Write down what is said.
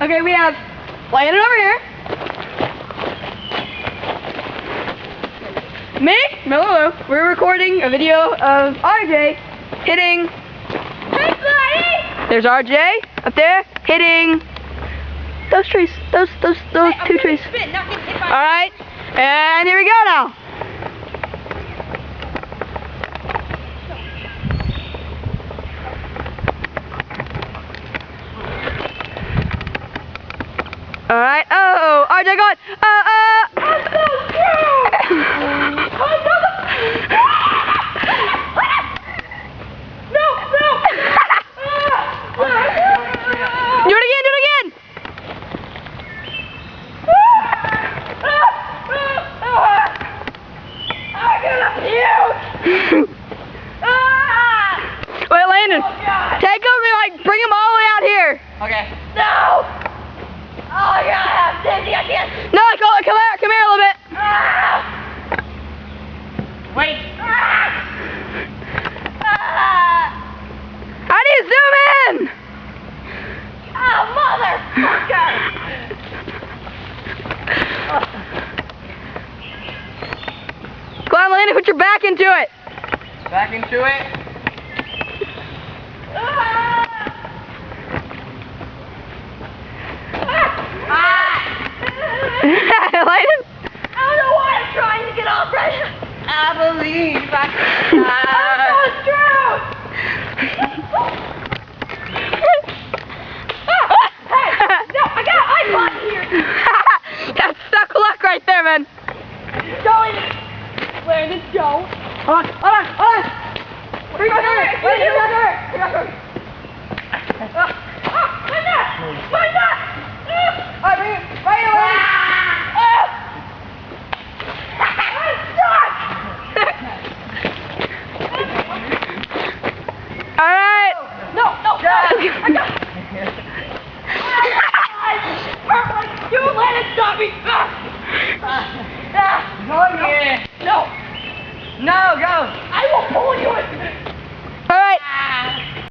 Okay, we have Landon over here. Me, Miller. We're recording a video of RJ hitting. Hey, buddy! There's RJ up there hitting those trees. Those two trees. All right, and here we go now. All right. Oh, RJ got. Do it again. Do it again. Wait, Landon. Take him and like bring him all the way out here. Okay. No. Oh my God, I'm dizzy. I can't. No, come here a little bit. Wait. How do you zoom in? Oh, motherfucker! Come on, Landon, put your back into it. Back into it. Landon? I don't know why I'm trying to get off right now. I believe I can fly. I'm so drowned. No, I got an iPod here. That's stuck luck right there, man. Going. Landon, go. Hold on. Bring my door. My nut. Alright, bring it. Right here, Landon. Alright. No. I got it. You let it stop me! Go here! No! No, go! I will pull you in!